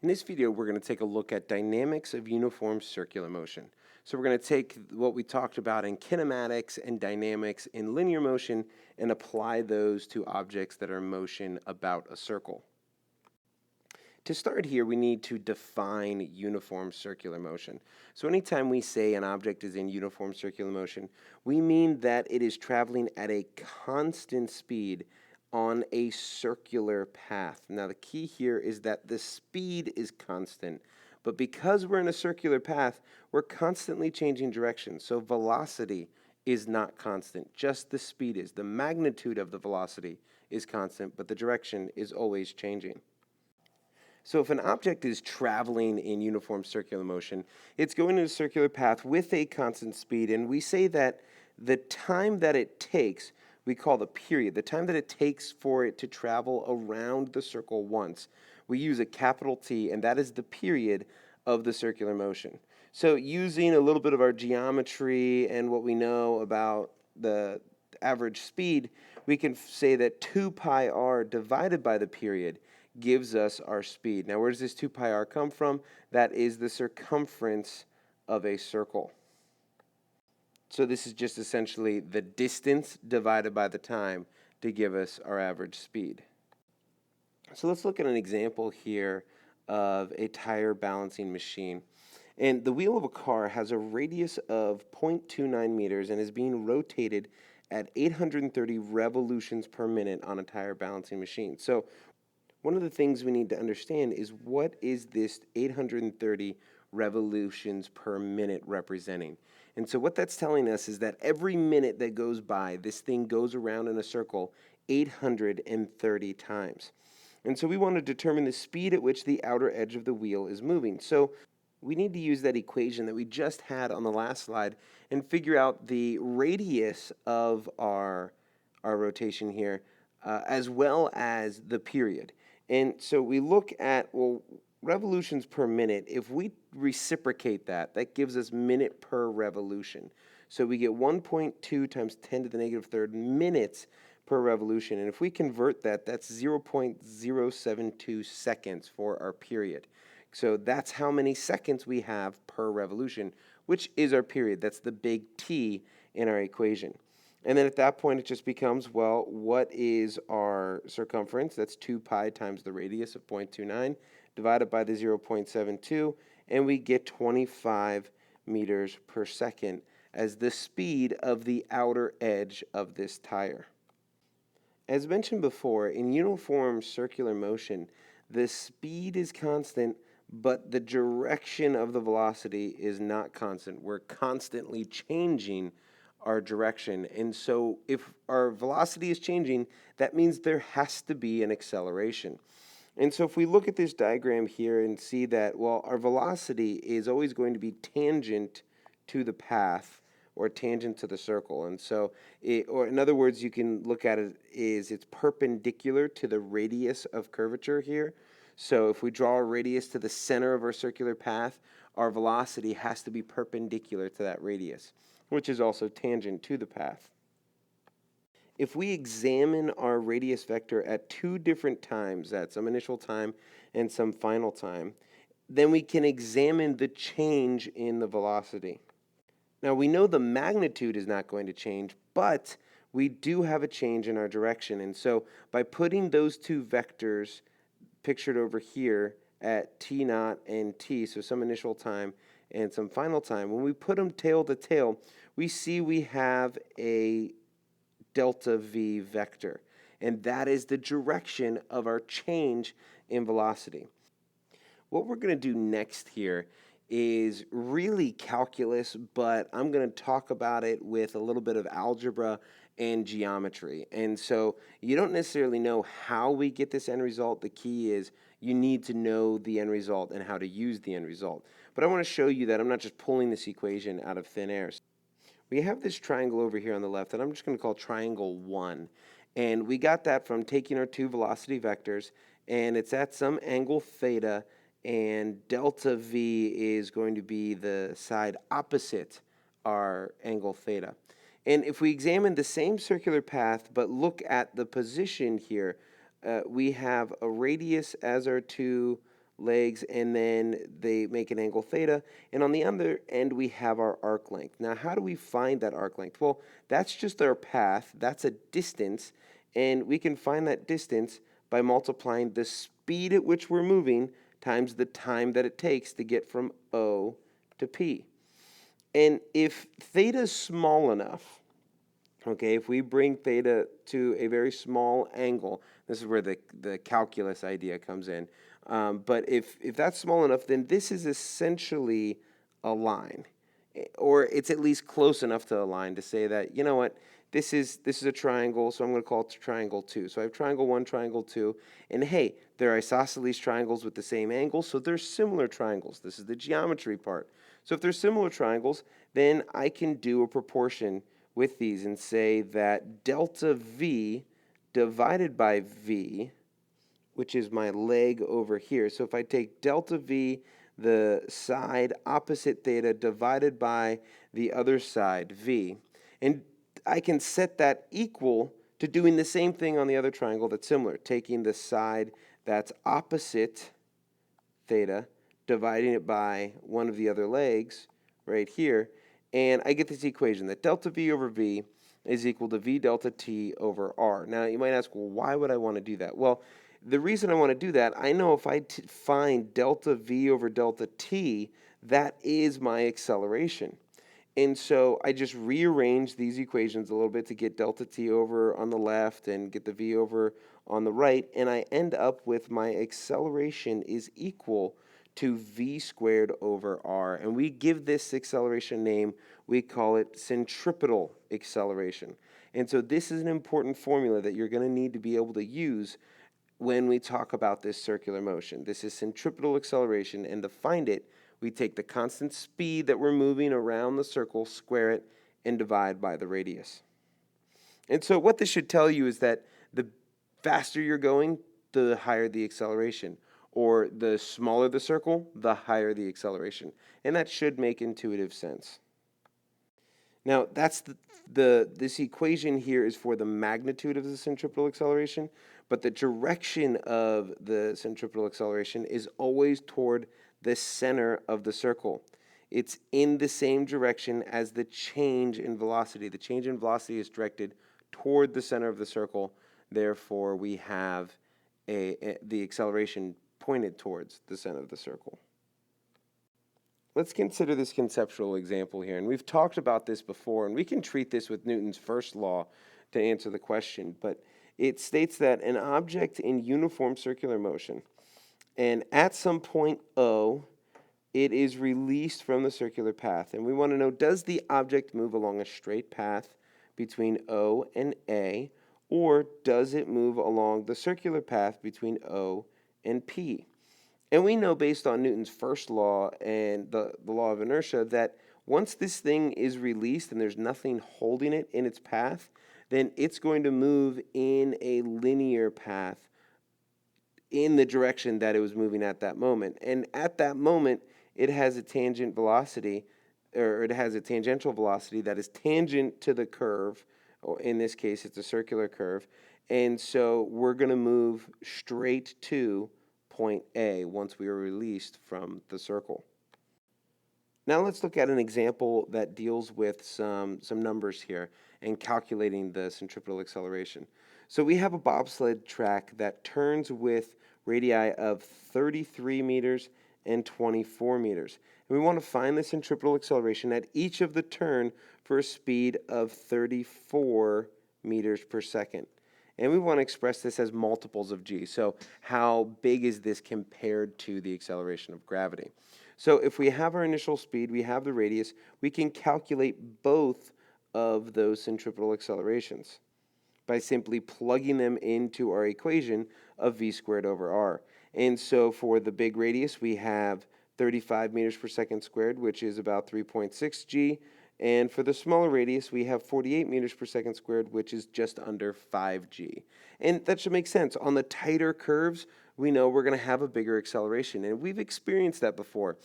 In this video, we're going to take a look at dynamics of uniform circular motion. So we're going to take what we talked about in kinematics and dynamics in linear motion and apply those to objects that are in motion about a circle. To start here, we need to define uniform circular motion. So anytime we say an object is in uniform circular motion, we mean that it is traveling at a constant speed on a circular path. Now the key here is that the speed is constant, but because we're in a circular path, we're constantly changing direction. So velocity is not constant, just the speed is. The magnitude of the velocity is constant, but the direction is always changing. So if an object is traveling in uniform circular motion, it's going in a circular path with a constant speed, and we say that the time that it takes, we call the period, the time that it takes for it to travel around the circle once. We use a capital T, and that is the period of the circular motion. So using a little bit of our geometry and what we know about the average speed, we can say that 2 pi r divided by the period gives us our speed. Now, where does this 2 pi r come from? That is the circumference of a circle. So this is just essentially the distance divided by the time to give us our average speed. So let's look at an example here of a tire balancing machine. And the wheel of a car has a radius of 0.29 meters and is being rotated at 830 revolutions per minute on a tire balancing machine. So one of the things we need to understand is what is this 830 revolutions per minute representing? And so what that's telling us is that every minute that goes by, this thing goes around in a circle 830 times. And so we want to determine the speed at which the outer edge of the wheel is moving. So we need to use that equation that we just had on the last slide and figure out the radius of our rotation here, as well as the period. And so we look at, well, revolutions per minute. If we reciprocate that, that gives us minute per revolution. So we get 1.2 times 10 to the negative third minutes per revolution. And if we convert that, that's 0.072 seconds for our period. So that's how many seconds we have per revolution, which is our period. That's the big T in our equation. And then at that point, it just becomes, well, what is our circumference? That's 2 pi times the radius of 0.29 divided by the 0.72, and we get 25 meters per second as the speed of the outer edge of this tire. As mentioned before, in uniform circular motion, the speed is constant, but the direction of the velocity is not constant. We're constantly changing our direction. And so if our velocity is changing, that means there has to be an acceleration. And so if we look at this diagram here and see that, well, our velocity is always going to be tangent to the path or tangent to the circle. And so, or in other words, you can look at it as it's perpendicular to the radius of curvature here. So if we draw a radius to the center of our circular path, our velocity has to be perpendicular to that radius, which is also tangent to the path. If we examine our radius vector at 2 different times, at some initial time and some final time, then we can examine the change in the velocity. Now we know the magnitude is not going to change, but we do have a change in our direction. And so by putting those 2 vectors pictured over here at t naught and t, so some initial time and some final time, when we put them tail to tail, we see we have a delta v vector, and that is the direction of our change in velocity. What we're going to do next here is really calculus, but I'm going to talk about it with a little bit of algebra and geometry. And so you don't necessarily know how we get this end result. The key is you need to know the end result and how to use the end result. But I want to show you that I'm not just pulling this equation out of thin air. We have this triangle over here on the left that I'm just going to call triangle 1. And we got that from taking our 2 velocity vectors, and it's at some angle theta, and delta v is going to be the side opposite our angle theta. And if we examine the same circular path but look at the position here, we have a radius as our 2 legs, and then they make an angle theta. And on the other end, we have our arc length. Now, how do we find that arc length? Well, that's just our path. That's a distance, and we can find that distance by multiplying the speed at which we're moving times the time that it takes to get from O to P. And if theta is small enough, okay, if we bring theta to a very small angle, this is where the calculus idea comes in. But if that's small enough, then this is essentially a line, or it's at least close enough to a line to say that, you know what, this is a triangle, so I'm going to call it triangle 2. So I have triangle 1, triangle 2, and hey, they're isosceles triangles with the same angle, so they're similar triangles. This is the geometry part. So if they're similar triangles, then I can do a proportion with these and say that delta V divided by V, which is my leg over here. So if I take delta V, the side opposite theta, divided by the other side, V, and I can set that equal to doing the same thing on the other triangle that's similar, taking the side that's opposite theta, dividing it by one of the other legs right here, and I get this equation that delta V over V is equal to V delta T over R. Now, you might ask, well, why would I want to do that? Well, the reason I want to do that, I know if I find delta V over delta T, that is my acceleration. And so I just rearrange these equations a little bit to get delta T over on the left and get the V over on the right, and I end up with my acceleration is equal to V squared over R. And we give this acceleration name, we call it centripetal acceleration. And so this is an important formula that you're going to need to be able to use when we talk about this circular motion. This is centripetal acceleration, and to find it, we take the constant speed that we're moving around the circle, square it, and divide by the radius. And so what this should tell you is that the faster you're going, the higher the acceleration. Or the smaller the circle, the higher the acceleration. And that should make intuitive sense. Now, that's this equation here is for the magnitude of the centripetal acceleration, but the direction of the centripetal acceleration is always toward the center of the circle. It's in the same direction as the change in velocity. The change in velocity is directed toward the center of the circle. Therefore, we have the acceleration pointed towards the center of the circle. Let's consider this conceptual example here. And we've talked about this before, and we can treat this with Newton's first law to answer the question. But it states that an object in uniform circular motion, and at some point O, it is released from the circular path. And we want to know, does the object move along a straight path between O and A, or does it move along the circular path between O and P? And we know based on Newton's first law and the law of inertia that once this thing is released and there's nothing holding it in its path, then it's going to move in a linear path in the direction that it was moving at that moment. And at that moment, it has a tangent velocity, or it has a tangential velocity that is tangent to the curve, or in this case, it's a circular curve. And so we're going to move straight to point A once we are released from the circle. Now let's look at an example that deals with some numbers here and calculating the centripetal acceleration. So we have a bobsled track that turns with radii of 33 meters and 24 meters. And we want to find the centripetal acceleration at each of the turn for a speed of 34 meters per second. And we want to express this as multiples of g. So how big is this compared to the acceleration of gravity? So if we have our initial speed, we have the radius, we can calculate both of those centripetal accelerations by simply plugging them into our equation of v squared over r. And so for the big radius, we have 35 meters per second squared, which is about 3.6 g. And for the smaller radius, we have 48 meters per second squared, which is just under 5g. And that should make sense. On the tighter curves, we know we're going to have a bigger acceleration. And we've experienced that before.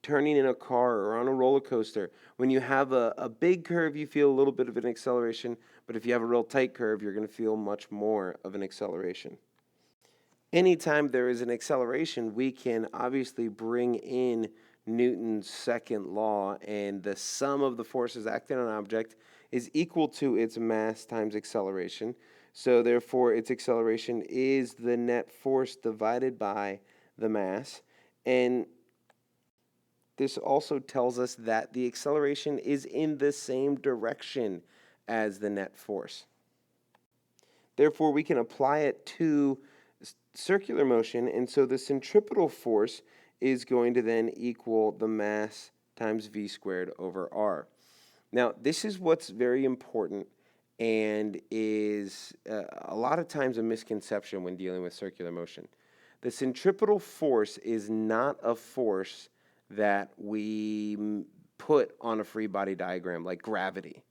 Turning in a car or on a roller coaster, when you have a big curve, you feel a little bit of an acceleration. But if you have a real tight curve, you're going to feel much more of an acceleration. Anytime there is an acceleration, we can obviously bring in Newton's second law, and the sum of the forces acting on an object is equal to its mass times acceleration. So therefore, its acceleration is the net force divided by the mass. And this also tells us that the acceleration is in the same direction as the net force. Therefore, we can apply it to circular motion, and so the centripetal force is going to then equal the mass times v squared over r. Now, this is what's very important and is a lot of times a misconception when dealing with circular motion. The centripetal force is not a force that we put on a free body diagram like gravity.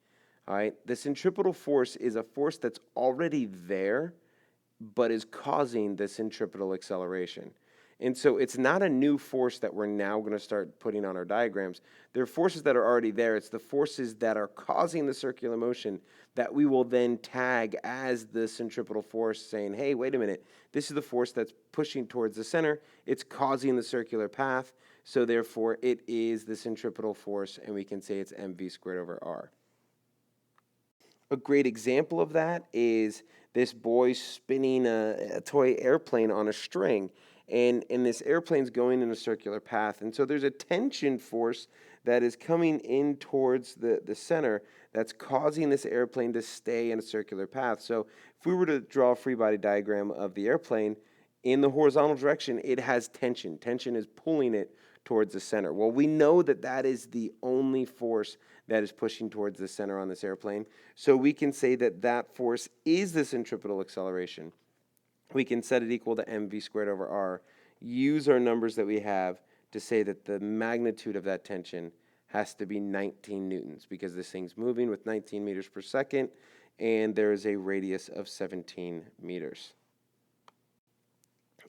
All right, the centripetal force is a force that's already there, but is causing the centripetal acceleration. And so it's not a new force that we're now going to start putting on our diagrams. There are forces that are already there. It's the forces that are causing the circular motion that we will then tag as the centripetal force, saying, hey, wait a minute, this is the force that's pushing towards the center. It's causing the circular path, so therefore it is the centripetal force, and we can say it's mv squared over r. A great example of that is this boy spinning a toy airplane on a string, and this airplane's going in a circular path. And so there's a tension force that is coming in towards the center that's causing this airplane to stay in a circular path. So if we were to draw a free body diagram of the airplane, in the horizontal direction, it has tension. Tension is pulling it towards the center. Well, we know that that is the only force that is pushing towards the center on this airplane. So we can say that that force is the centripetal acceleration. We can set it equal to mv squared over r, use our numbers that we have to say that the magnitude of that tension has to be 19 newtons because this thing's moving with 19 meters per second, and there is a radius of 17 meters.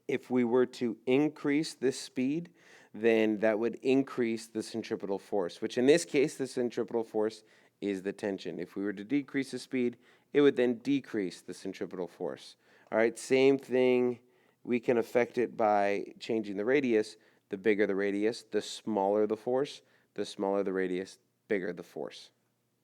If we were to increase this speed, then that would increase the centripetal force, which in this case, the centripetal force is the tension. If we were to decrease the speed, it would then decrease the centripetal force. All right, same thing. We can affect it by changing the radius. The bigger the radius, the smaller the force. The smaller the radius, bigger the force.